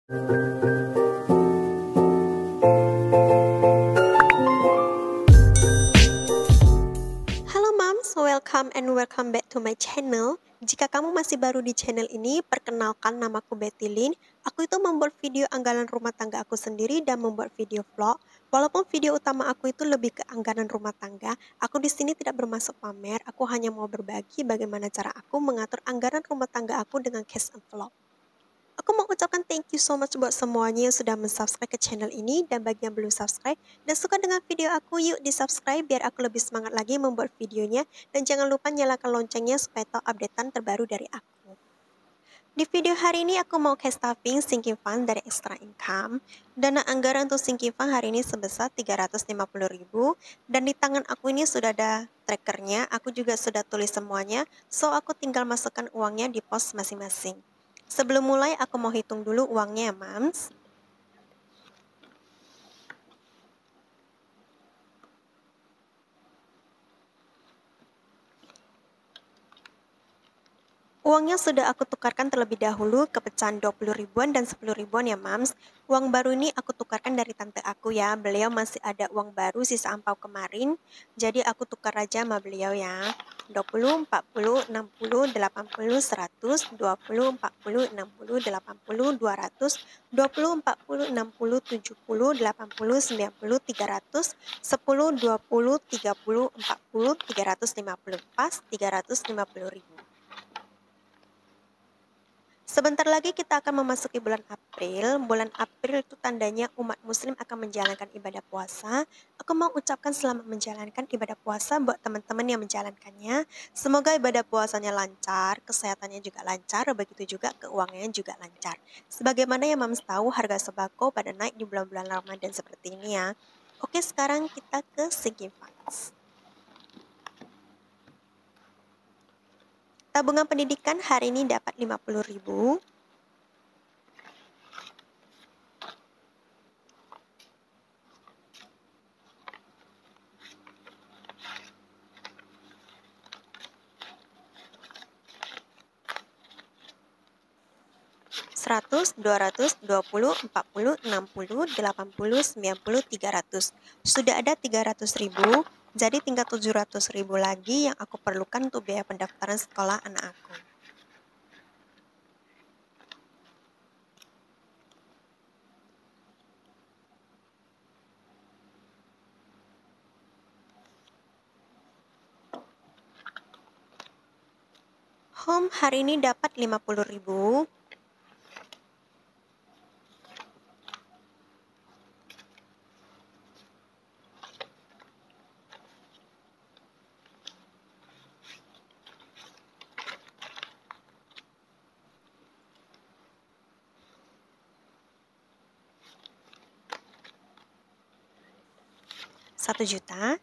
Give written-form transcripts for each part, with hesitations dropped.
Halo Moms, welcome back to my channel. Jika kamu masih baru di channel ini, perkenalkan namaku Betty Lin. Aku itu membuat video anggaran rumah tangga aku sendiri dan membuat video vlog. Walaupun video utama aku itu lebih ke anggaran rumah tangga, aku di sini tidak bermaksud pamer. Aku hanya mau berbagi bagaimana cara aku mengatur anggaran rumah tangga aku dengan cash and vlog. Aku mau ucapkan thank you so much buat semuanya yang sudah mensubscribe ke channel ini, dan bagi yang belum subscribe dan suka dengan video aku, yuk di subscribe biar aku lebih semangat lagi membuat videonya, dan jangan lupa nyalakan loncengnya supaya tahu updatean terbaru dari aku. Di video hari ini aku mau cash stuffing sinking fund dari extra income. Dana anggaran untuk sinking fund hari ini sebesar 350.000, dan di tangan aku ini sudah ada trackernya. Aku juga sudah tulis semuanya, so aku tinggal masukkan uangnya di pos masing-masing. Sebelum mulai, aku mau hitung dulu uangnya ya, Mams. Uangnya sudah aku tukarkan terlebih dahulu ke pecahan 20 ribuan dan 10 ribuan ya, Mams. Uang baru ini aku tukarkan dari tante aku ya. Beliau masih ada uang baru sisa ampau kemarin, jadi aku tukar aja sama beliau ya. 20, 40, 60, 80, 100, 20, 40, 60, 80, 200, 20, 40, 60, 70, 80, 90, 300, 10, 20, 30, 40, 350, pas 350.000. Sebentar lagi kita akan memasuki bulan April. Bulan April itu tandanya umat muslim akan menjalankan ibadah puasa. Aku mau ucapkan selamat menjalankan ibadah puasa buat teman-teman yang menjalankannya. Semoga ibadah puasanya lancar, kesehatannya juga lancar, begitu juga keuangannya juga lancar. Sebagaimana yang Mams tahu, harga sembako pada naik di bulan-bulan Ramadan seperti ini ya. Oke, sekarang kita ke sinking funds. Tabungan pendidikan hari ini dapat 50.000. Seratus, 200, 20, 40, 60, 80, 90, 300. Sudah ada 300.000, jadi tinggal 700.000 lagi yang aku perlukan untuk biaya pendaftaran sekolah anak aku. Home hari ini dapat 50.000. Rp1.000.000,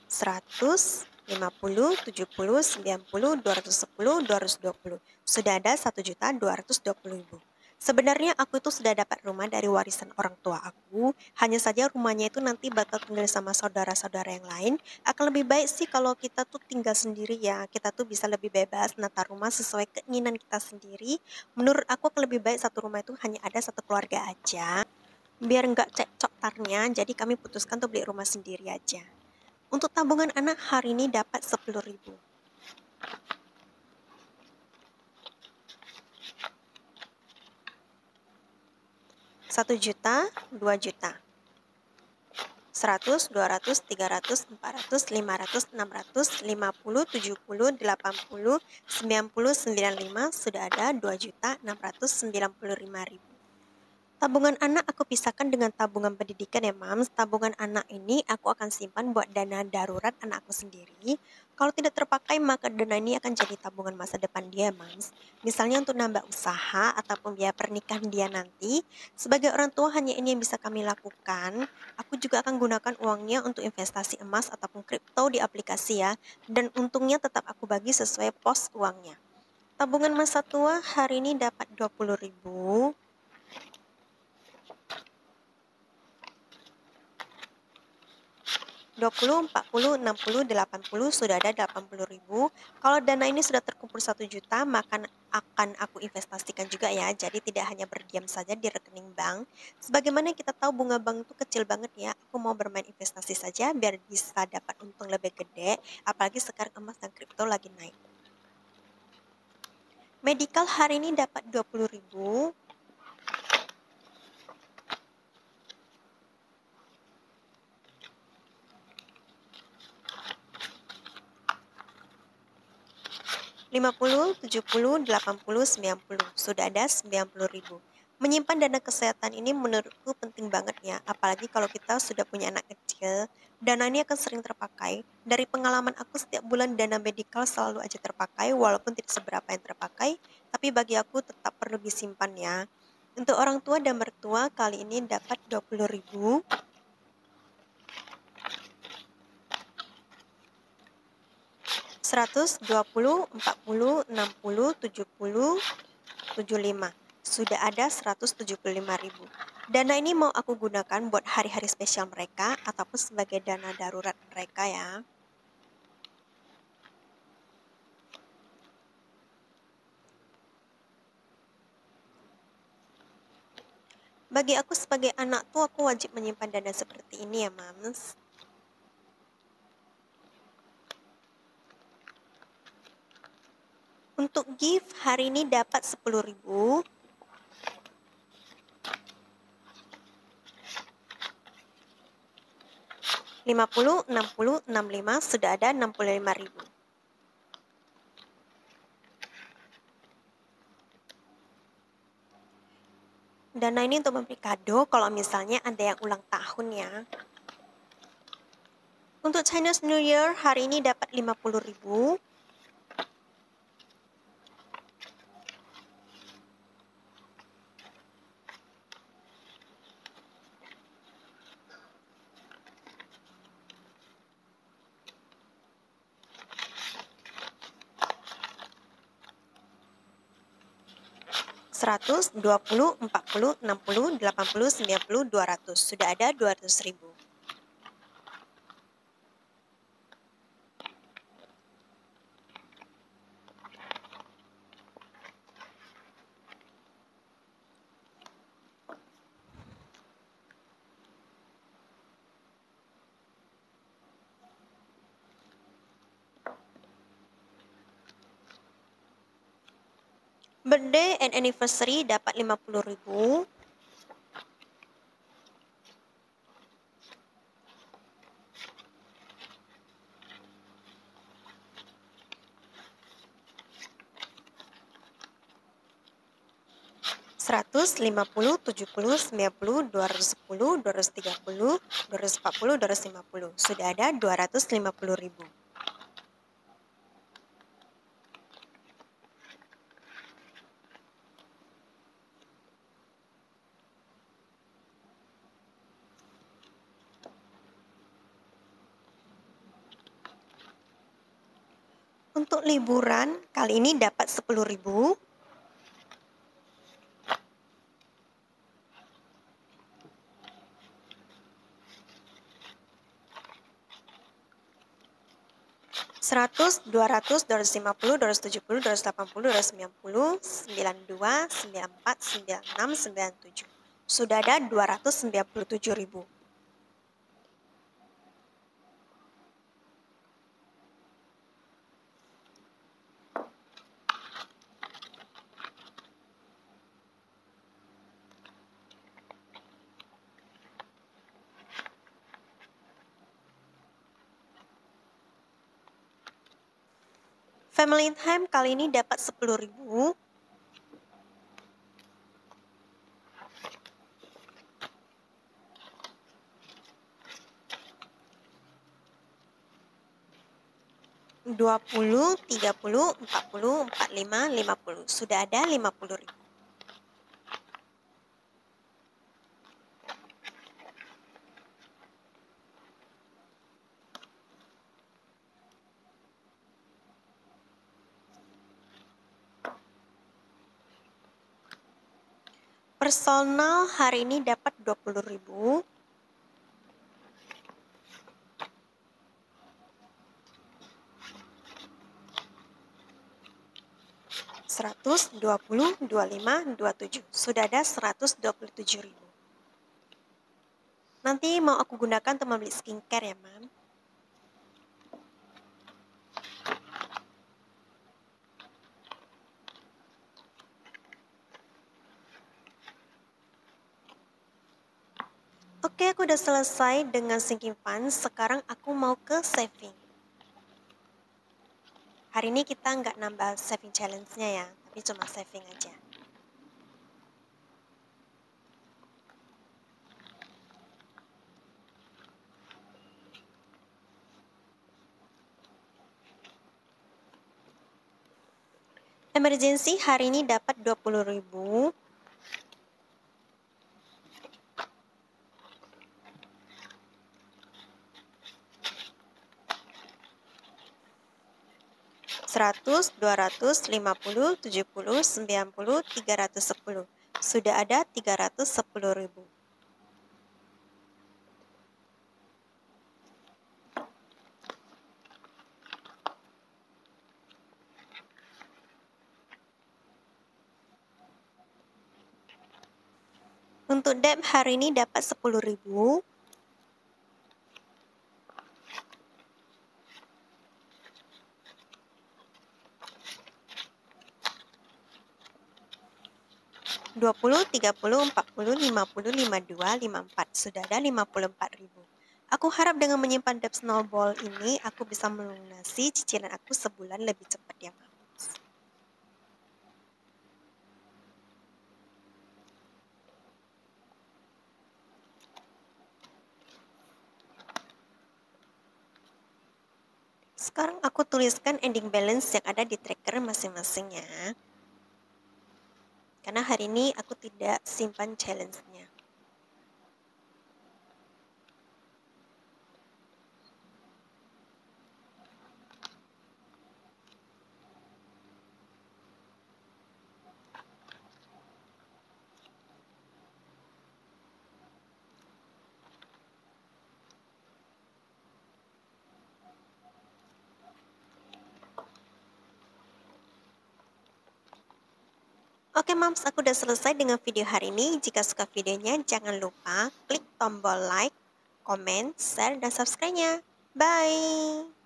100, 50, 70, 90, 210, 220. Sudah ada 1.220.000. Sebenarnya aku itu sudah dapat rumah dari warisan orang tua aku. Hanya saja rumahnya itu nanti bakal tinggal sama saudara-saudara yang lain. Akan lebih baik sih kalau kita tuh tinggal sendiri ya. Kita tuh bisa lebih bebas menata rumah sesuai keinginan kita sendiri. Menurut aku akan lebih baik satu rumah itu hanya ada satu keluarga aja. Biar nggak cekcok tarnya, jadi kami putuskan untuk beli rumah sendiri aja. Untuk tabungan anak hari ini dapat 10.000. Rp1.000.000, Rp2.000.000. 100, 200, 300, 400, 500, 600, 50, 70, 80, 90, 95, sudah ada 2.695.000. Tabungan anak aku pisahkan dengan tabungan pendidikan ya, Mams. Tabungan anak ini aku akan simpan buat dana darurat anak aku sendiri. Kalau tidak terpakai, maka dana ini akan jadi tabungan masa depan dia, Mams. Misalnya untuk nambah usaha ataupun biaya pernikahan dia nanti. Sebagai orang tua, hanya ini yang bisa kami lakukan. Aku juga akan gunakan uangnya untuk investasi emas ataupun kripto di aplikasi ya. Dan untungnya tetap aku bagi sesuai pos uangnya. Tabungan masa tua hari ini dapat 20.000. 20, 20, 40, 60, 80 sudah ada 80.000. Kalau dana ini sudah terkumpul 1 juta, maka akan aku investasikan juga ya. Jadi tidak hanya berdiam saja di rekening bank. Sebagaimana kita tahu bunga bank itu kecil banget ya. Aku mau bermain investasi saja biar bisa dapat untung lebih gede. Apalagi sekarang emas dan kripto lagi naik. Medical hari ini dapat 20.000. Lima 50, 70, 80, 90. Sudah ada 90.000. Menyimpan dana kesehatan ini menurutku penting banget ya. Apalagi kalau kita sudah punya anak kecil. Dana ini akan sering terpakai. Dari pengalaman aku setiap bulan dana medikal selalu aja terpakai. Walaupun tidak seberapa yang terpakai. Tapi bagi aku tetap perlu disimpan ya. Untuk orang tua dan mertua kali ini dapat 20.000. 100, 20, 40, 60, 70, 75. Sudah ada 175.000. Dana ini mau aku gunakan buat hari-hari spesial mereka ataupun sebagai dana darurat mereka ya. Bagi aku sebagai anak tuh aku wajib menyimpan dana seperti ini ya, Mams. Untuk gift hari ini dapat 10.000. 50, 60, 65 sudah ada 65.000. Dana ini untuk memberi kado kalau misalnya ada yang ulang tahun ya. Untuk Chinese New Year hari ini dapat 50.000. 100, 20, 40, 60, 80, 90, 200. Sudah ada 200.000. Birthday and anniversary dapat 50.000. 100, 50, 70, 90, 210, 230, 240, 250. Sudah ada 250.000. Untuk liburan kali ini dapat 10.000. 100, 200, 250, 270, 280, 290, 92, 94, 96, 97. Sudah ada 297.000. Family time kali ini dapat 10.000. 20, 30, 40, 45, 50. Sudah ada 50.000. Personal hari ini dapat 20.000. 100, 20, 25, 27. Sudah ada 127.000. Nanti mau aku gunakan untuk membeli skincare ya, Mam. Oke, aku udah selesai dengan sinking fund. Sekarang aku mau ke saving. Hari ini kita nggak nambah saving challenge-nya ya, tapi cuma saving aja. Emergency hari ini dapat 20.000. Seratus, 200, 50, 70, 90, 310. Sudah ada 310.000. Untuk debt hari ini dapat 10.000. Dua puluh, 30, 40, 50, 52, 54. Sudah ada 54.000. Aku harap dengan menyimpan debt snowball ini, aku bisa melunasi cicilan aku sebulan lebih cepat ya, Mam. Sekarang aku tuliskan ending balance yang ada di tracker masing-masing ya. Karena hari ini aku tidak simpan challenge-nya. Oke Mams, aku udah selesai dengan video hari ini. Jika suka videonya, jangan lupa klik tombol like, comment, share, dan subscribe-nya. Bye!